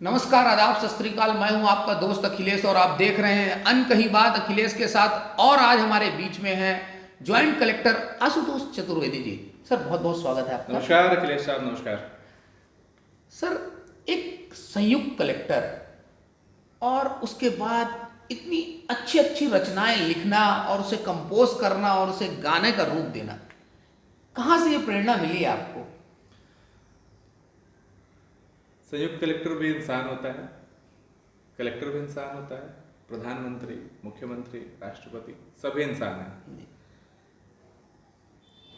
नमस्कार, आदाब, सत श्री अकाल। मैं हूं आपका दोस्त अखिलेश और आप देख रहे हैं अनकही बात अखिलेश के साथ। और आज हमारे बीच में है joint collector Ashutosh Chaturvedi ji. Sir, बहुत बहुत स्वागत है आपका। नमस्कार अखिलेश साहब, नमस्कार। सर, एक संयुक्त कलेक्टर और उसके बाद इतनी अच्छी अच्छी रचनाएं लिखना और उसे कंपोज करना और उसे गाने का रूप देना, कहाँ से ये प्रेरणा मिली आपको? संयुक्त कलेक्टर भी इंसान होता है, कलेक्टर भी इंसान होता है, प्रधानमंत्री, मुख्यमंत्री, राष्ट्रपति सभी इंसान हैं।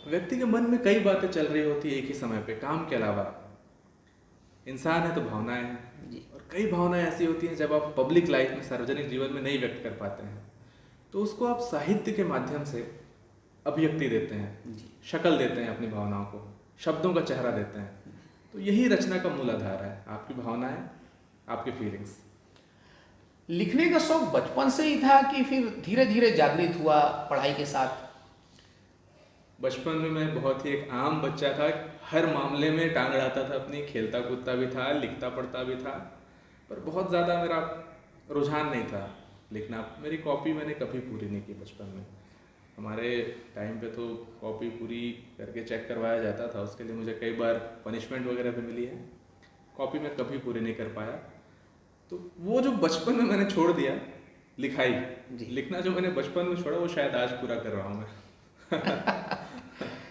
व्यक्ति के मन में कई बातें चल रही होती है एक ही समय पे, काम के अलावा। इंसान है तो भावनाएं हैं, और कई भावनाएं ऐसी होती हैं जब आप पब्लिक लाइफ में, सार्वजनिक जीवन में नहीं व्यक्त कर पाते हैं, तो उसको आप साहित्य के माध्यम से अभिव्यक्ति देते हैं, शक्ल देते हैं, अपनी भावनाओं को शब्दों का चेहरा देते हैं। तो यही रचना का मूल आधार है, आपकी भावनाएं, आपकी फीलिंग्स। लिखने का शौक बचपन से ही था कि फिर धीरे धीरे जागृत हुआ पढ़ाई के साथ? बचपन में मैं बहुत ही एक आम बच्चा था, हर मामले में टांग अड़ाता था अपनी, खेलता कूदता भी था, लिखता पढ़ता भी था, पर बहुत ज़्यादा मेरा रुझान नहीं था लिखना। मेरी कॉपी मैंने कभी पूरी नहीं की बचपन में। हमारे टाइम पे तो कॉपी पूरी करके चेक करवाया जाता था, उसके लिए मुझे कई बार पनिशमेंट वगैरह भी मिली है। कॉपी में कभी पूरी नहीं कर पाया। तो वो जो बचपन में मैंने छोड़ दिया लिखाई, लिखना जो मैंने बचपन में छोड़ा, वो शायद आज पूरा कर रहा हूँ मैं।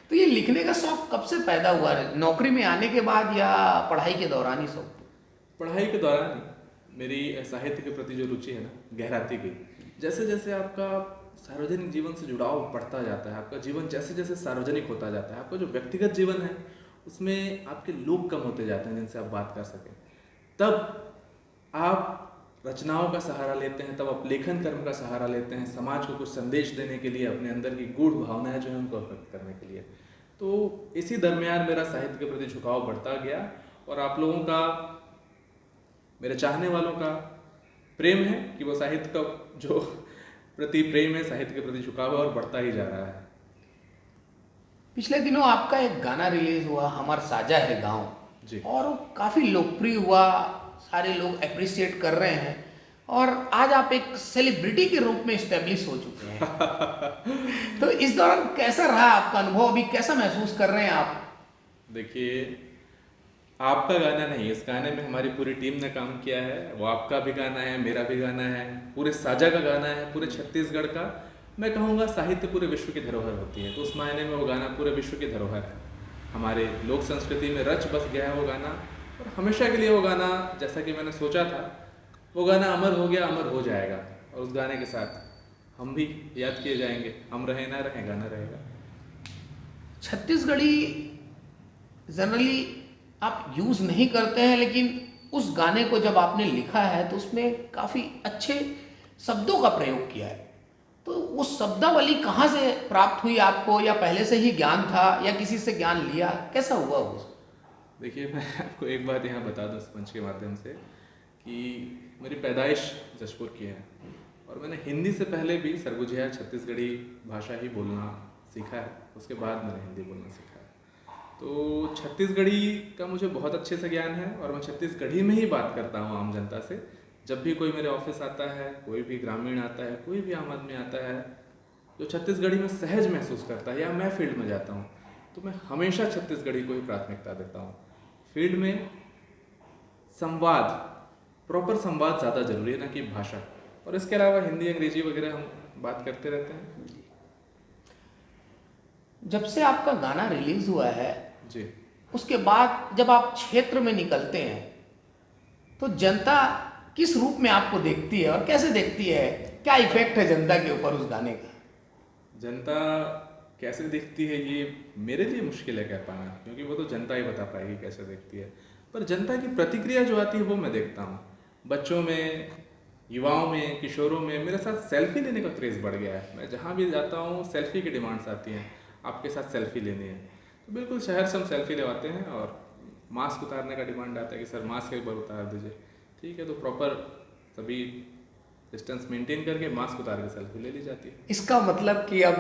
तो ये लिखने का शौक कब से पैदा हुआ? नौकरी में आने के बाद या पढ़ाई के दौरान ही शौक? पढ़ाई के दौरान ही मेरी साहित्य के प्रति जो रुचि है ना, गहराती गई। जैसे जैसे आपका सार्वजनिक जीवन से जुड़ाव बढ़ता जाता है, आपका जीवन जैसे जैसे सार्वजनिक होता जाता है, आपका जो व्यक्तिगत जीवन है उसमें आपके लोग कम होते जाते हैं जिनसे आप बात कर सकें, तब आप रचनाओं का सहारा लेते हैं, तब आप लेखन कर्म का सहारा लेते हैं, समाज को कुछ संदेश देने के लिए, अपने अंदर की गूढ़ भावनाएं जो है उनको व्यक्त करने के लिए। तो इसी दरमियान मेरा साहित्य के प्रति झुकाव बढ़ता गया, और आप लोगों का, मेरे चाहने वालों का प्रेम है कि वो साहित्य का जो प्रति प्रेम है, साहित्य के प्रति झुकाव है, और बढ़ता ही जा रहा है। पिछले दिनों आपका एक गाना रिलीज हुआ, हमार साजा है गाँव जी, और वो काफ़ी लोकप्रिय हुआ, सारे लोग अप्रिशिएट कर रहे हैं, और आज आप एक सेलिब्रिटी के रूप में इस्टेब्लिश हो चुके हैं। तो इस दौरान कैसा रहा आपका अनुभव? अभी कैसा महसूस कर रहे हैं आप? देखिए, आपका गाना नहीं, इस गाने में हमारी पूरी टीम ने काम किया है। वो आपका भी गाना है, मेरा भी गाना है, पूरे साजा का गाना है, पूरे छत्तीसगढ़ का। मैं कहूँगा साहित्य पूरे विश्व की धरोहर होती है, तो उस मायने में वो गाना पूरे विश्व की धरोहर है। हमारे लोक संस्कृति में रच बस गया है वो गाना, और हमेशा के लिए वो गाना, जैसा कि मैंने सोचा था, वो गाना अमर हो गया, अमर हो जाएगा। और उस गाने के साथ हम भी याद किए जाएंगे, हम रहे ना रहे, गाना रहेगा। छत्तीसगढ़ी जनरली आप यूज़ नहीं करते हैं, लेकिन उस गाने को जब आपने लिखा है तो उसमें काफ़ी अच्छे शब्दों का प्रयोग किया है। तो वो शब्दावली कहाँ से प्राप्त हुई आपको, या पहले से ही ज्ञान था, या किसी से ज्ञान लिया? कैसा हुआ वो? देखिए, मैं आपको एक बात यहाँ बता दूँ इस मंच के माध्यम से, कि मेरी पैदाइश जशपुर की है, और मैंने हिंदी से पहले भी सरगुजिया छत्तीसगढ़ी भाषा ही बोलना सीखा है, उसके बाद मैंने हिंदी बोलना सीखा है। तो छत्तीसगढ़ी का मुझे बहुत अच्छे से ज्ञान है, और मैं छत्तीसगढ़ी में ही बात करता हूँ आम जनता से। जब भी कोई मेरे ऑफिस आता है, कोई भी ग्रामीण आता है, कोई भी आम आदमी आता है जो छत्तीसगढ़ी में सहज महसूस करता है, या मैं फील्ड में जाता हूँ, तो मैं हमेशा छत्तीसगढ़ी को ही प्राथमिकता देता हूँ। फील्ड में संवाद, प्रॉपर संवाद ज़्यादा जरूरी है ना कि भाषा। और इसके अलावा हिंदी अंग्रेजी वगैरह हम बात करते रहते हैं। जब से आपका गाना रिलीज हुआ है जी, उसके बाद जब आप क्षेत्र में निकलते हैं तो जनता किस रूप में आपको देखती है और कैसे देखती है? क्या इफेक्ट है जनता के ऊपर उस गाने का? जनता कैसे देखती है ये मेरे लिए मुश्किल है कह पाना, क्योंकि वो तो जनता ही बता पाएगी कैसे देखती है। पर जनता की प्रतिक्रिया जो आती है वो मैं देखता हूँ। बच्चों में, युवाओं में, किशोरों में मेरे साथ सेल्फी लेने का क्रेज़ बढ़ गया है। मैं जहाँ भी जाता हूँ सेल्फी की डिमांड्स आती हैं, आपके साथ सेल्फी लेनी है। तो बिल्कुल शहर से हम सेल्फी लेवाते हैं, और मास्क उतारने का डिमांड आता है कि सर मास्क एक बार उतार दीजिए। ठीक है, तो प्रॉपर सभी डिस्टेंस मेंटेन करके मास्क उतार के सेल्फी ले ली जाती है। इसका मतलब कि अब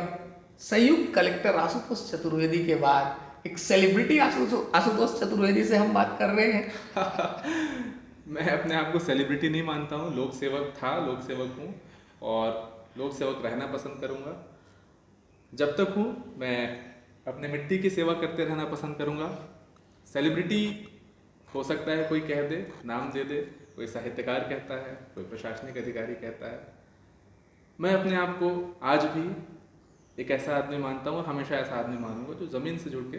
संयुक्त कलेक्टर आशुतोष चतुर्वेदी के बाद एक सेलिब्रिटी आशुतोष चतुर्वेदी से हम बात कर रहे हैं। मैं अपने आप को सेलिब्रिटी नहीं मानता हूँ, लोक सेवक था, लोक सेवक हूँ और लोक सेवक रहना पसंद करूँगा। जब तक हूँ मैं अपने मिट्टी की सेवा करते रहना पसंद करूँगा। सेलिब्रिटी हो सकता है कोई कह दे, नाम दे दे, कोई साहित्यकार कहता है, कोई प्रशासनिक अधिकारी कहता है। मैं अपने आप को आज भी एक ऐसा आदमी मानता हूँ और हमेशा ऐसा आदमी मानूंगा जो ज़मीन से जुड़ के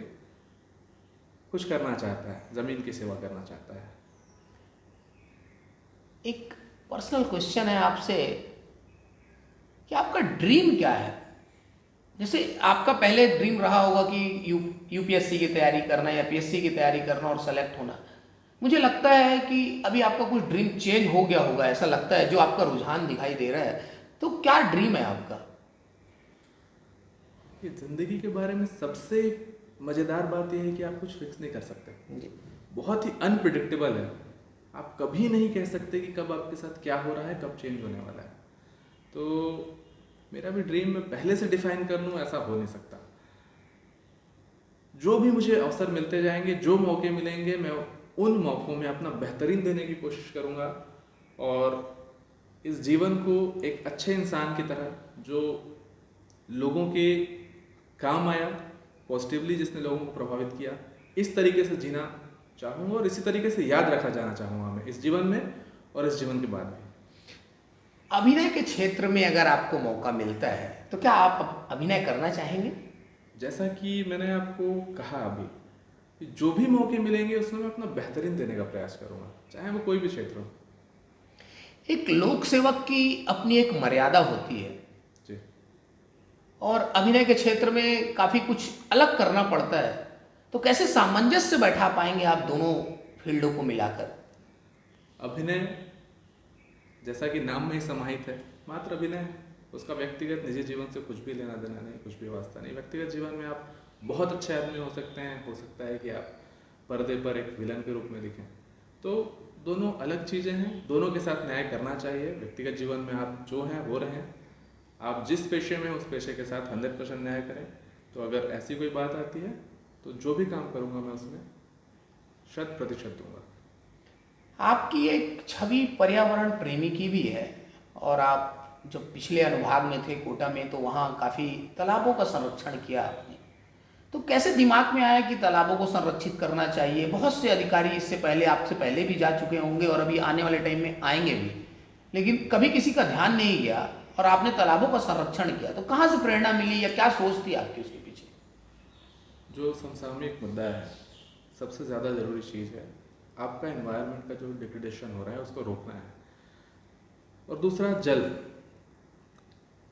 कुछ करना चाहता है, ज़मीन की सेवा करना चाहता है। एक पर्सनल क्वेश्चन है आपसे कि आपका ड्रीम क्या है? जैसे आपका पहले ड्रीम रहा होगा कि यूपीएससी की तैयारी करना या पीएससी की तैयारी करना और सेलेक्ट होना। मुझे लगता है कि अभी आपका कुछ ड्रीम चेंज हो गया होगा, ऐसा लगता है, जो आपका रुझान दिखाई दे रहा है। तो क्या ड्रीम है आपका? ये ज़िंदगी के बारे में सबसे मज़ेदार बात यह है कि आप कुछ फिक्स नहीं कर सकते। जी। बहुत ही अनप्रिडिक्टेबल है। आप कभी नहीं कह सकते कि कब आपके साथ क्या हो रहा है, कब चेंज होने वाला है। तो मेरा भी ड्रीम मैं पहले से डिफाइन कर लूँ, ऐसा हो नहीं सकता। जो भी मुझे अवसर मिलते जाएंगे, जो मौके मिलेंगे, मैं उन मौक़ों में अपना बेहतरीन देने की कोशिश करूँगा और इस जीवन को एक अच्छे इंसान की तरह, जो लोगों के काम आया, पॉजिटिवली जिसने लोगों को प्रभावित किया, इस तरीके से जीना चाहूँगा और इसी तरीके से याद रखा जाना चाहूँगा मैं इस जीवन में और इस जीवन के बाद भी। अभिनय के क्षेत्र में अगर आपको मौका मिलता है तो क्या आप अभिनय करना चाहेंगे? जैसा कि मैंने आपको कहा अभी कि जो भी मौके मिलेंगे उसमें मैं अपना बेहतरीन देने का प्रयास करूँगा, चाहे वो कोई भी क्षेत्र हो। एक लोक सेवक की अपनी एक मर्यादा होती है जी। और अभिनय के क्षेत्र में काफ़ी कुछ अलग करना पड़ता है। तो कैसे सामंजस्य बैठा पाएंगे आप दोनों फील्डों को मिलाकर? अभिनय जैसा कि नाम में ही समाहित है, मात्र अभिनय है। उसका व्यक्तिगत निजी जीवन से कुछ भी लेना देना नहीं, कुछ भी वास्ता नहीं। व्यक्तिगत जीवन में आप बहुत अच्छे आदमी हो सकते हैं, हो सकता है कि आप पर्दे पर एक विलन के रूप में दिखें। तो दोनों अलग चीज़ें हैं, दोनों के साथ न्याय करना चाहिए। व्यक्तिगत जीवन में आप जो हैं वो रहें, आप जिस पेशे में उस पेशे के साथ 100% न्याय करें। तो अगर ऐसी कोई बात आती है तो जो भी काम करूँगा मैं उसमें 100% दूंगा। आपकी एक छवि पर्यावरण प्रेमी की भी है और आप जब पिछले अनुभाग में थे कोटा में तो वहाँ काफ़ी तालाबों का संरक्षण किया आपने। तो कैसे दिमाग में आया कि तालाबों को संरक्षित करना चाहिए? बहुत से अधिकारी इससे पहले, आपसे पहले भी जा चुके होंगे और अभी आने वाले टाइम में आएंगे भी, लेकिन कभी किसी का ध्यान नहीं गया और आपने तालाबों का संरक्षण किया। तो कहाँ से प्रेरणा मिली या क्या सोच थी आपकी उसके पीछे? जो समसामयिक मुद्दा है, सबसे ज़्यादा ज़रूरी चीज़ है, आपका एनवायरनमेंट का जो डिग्रेडेशन हो रहा है उसको रोकना है। और दूसरा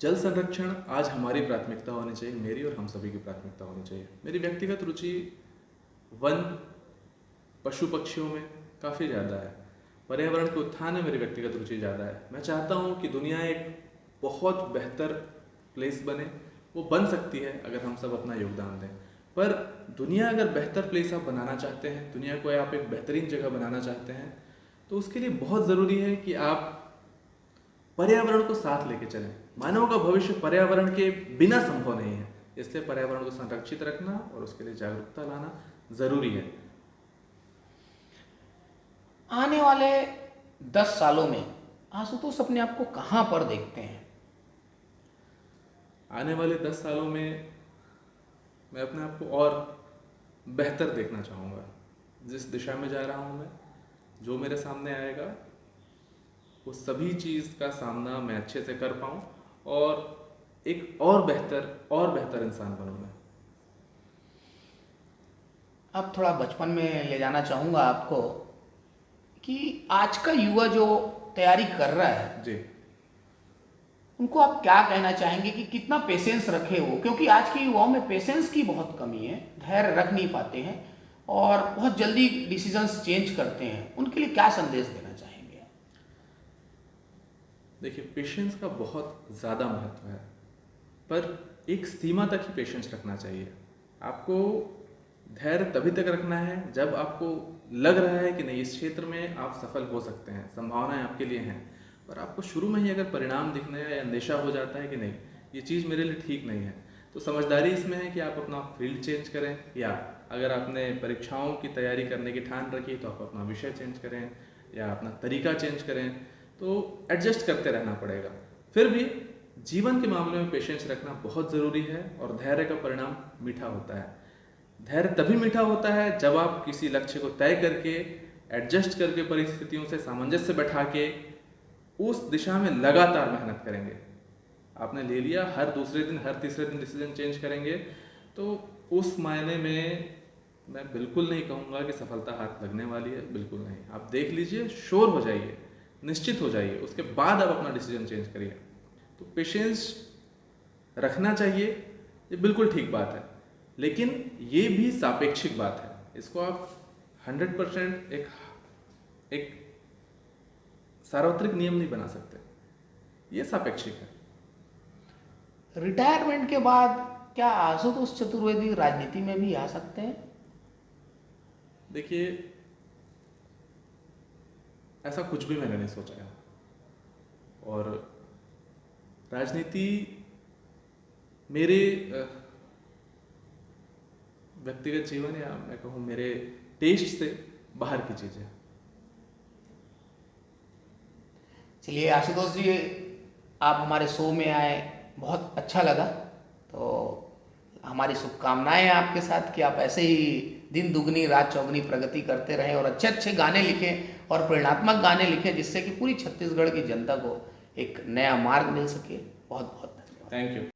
जल संरक्षण आज हमारी प्राथमिकता होनी चाहिए, मेरी और हम सभी की प्राथमिकता होनी चाहिए। मेरी व्यक्तिगत रुचि वन, पशु पक्षियों में काफ़ी ज़्यादा है। पर्यावरण के उत्थान में मेरी व्यक्तिगत रुचि ज़्यादा है। मैं चाहता हूँ कि दुनिया एक बहुत बेहतर प्लेस बने। वो बन सकती है अगर हम सब अपना योगदान दें। पर दुनिया अगर बेहतर प्लेस आप बनाना चाहते हैं, दुनिया को आप एक बेहतरीन जगह बनाना चाहते हैं, तो उसके लिए बहुत ज़रूरी है कि आप पर्यावरण को साथ लेके चलें। मानव का भविष्य पर्यावरण के बिना संभव नहीं है, इसलिए पर्यावरण को संरक्षित रखना और उसके लिए जागरूकता लाना ज़रूरी है। आने वाले 10 सालों में आशुतोष अपने आप को कहाँ पर देखते हैं? आने वाले 10 सालों में मैं अपने आप को और बेहतर देखना चाहूँगा। जिस दिशा में जा रहा हूँ मैं, जो मेरे सामने आएगा, वो सभी चीज़ का सामना मैं अच्छे से कर पाऊँ और एक और बेहतर इंसान बनूँ मैं। अब थोड़ा बचपन में ले जाना चाहूँगा आपको कि आज का युवा जो तैयारी कर रहा है जी। उनको आप क्या कहना चाहेंगे कि कितना पेशेंस रखे वो? क्योंकि आज के युवाओं में पेशेंस की बहुत कमी है, धैर्य रख नहीं पाते हैं और बहुत जल्दी डिसीजंस चेंज करते हैं। उनके लिए क्या संदेश देना चाहेंगे आप? देखिए, पेशेंस का बहुत ज़्यादा महत्व है, पर एक सीमा तक ही पेशेंस रखना चाहिए। आपको धैर्य तभी तक रखना है जब आपको लग रहा है कि नहीं, इस क्षेत्र में आप सफल हो सकते हैं, संभावनाएं आपके लिए हैं। पर आपको शुरू में ही अगर परिणाम दिखने या अंदेशा हो जाता है कि नहीं, ये चीज़ मेरे लिए ठीक नहीं है, तो समझदारी इसमें है कि आप अपना फील्ड चेंज करें, या अगर आपने परीक्षाओं की तैयारी करने की ठान रखी तो आप अपना विषय चेंज करें, या अपना तरीका चेंज करें, तो एडजस्ट करते रहना पड़ेगा। फिर भी जीवन के मामले में पेशेंस रखना बहुत ज़रूरी है और धैर्य का परिणाम मीठा होता है। धैर्य तभी मीठा होता है जब आप किसी लक्ष्य को तय करके, एडजस्ट करके, परिस्थितियों से सामंजस्य बैठा के उस दिशा में लगातार मेहनत करेंगे। आपने ले लिया, हर दूसरे दिन, हर तीसरे दिन डिसीजन चेंज करेंगे, तो उस मायने में मैं बिल्कुल नहीं कहूँगा कि सफलता हाथ लगने वाली है, बिल्कुल नहीं। आप देख लीजिए, श्योर हो जाइए, निश्चित हो जाइए, उसके बाद आप अपना डिसीजन चेंज करिए। तो पेशेंस रखना चाहिए, ये बिल्कुल ठीक बात है, लेकिन ये भी सापेक्षिक बात है। इसको आप 100% एक सार्वत्रिक नियम नहीं बना सकते, ये सापेक्षिक है। रिटायरमेंट के बाद क्या आशुतोष चतुर्वेदी राजनीति में भी आ सकते हैं? देखिए, ऐसा कुछ भी मैंने नहीं सोचा है, और राजनीति मेरे व्यक्तिगत जीवन या मैं कहूँ मेरे टेस्ट से बाहर की चीज़ है। चलिए आशुतोष जी, आप हमारे शो में आए, बहुत अच्छा लगा। तो हमारी शुभकामनाएं हैं आपके साथ कि आप ऐसे ही दिन दुगनी रात चौगनी प्रगति करते रहें और अच्छे अच्छे गाने लिखें और प्रेरणात्मक गाने लिखें, जिससे कि पूरी छत्तीसगढ़ की जनता को एक नया मार्ग मिल सके। बहुत बहुत धन्यवाद। Thank you.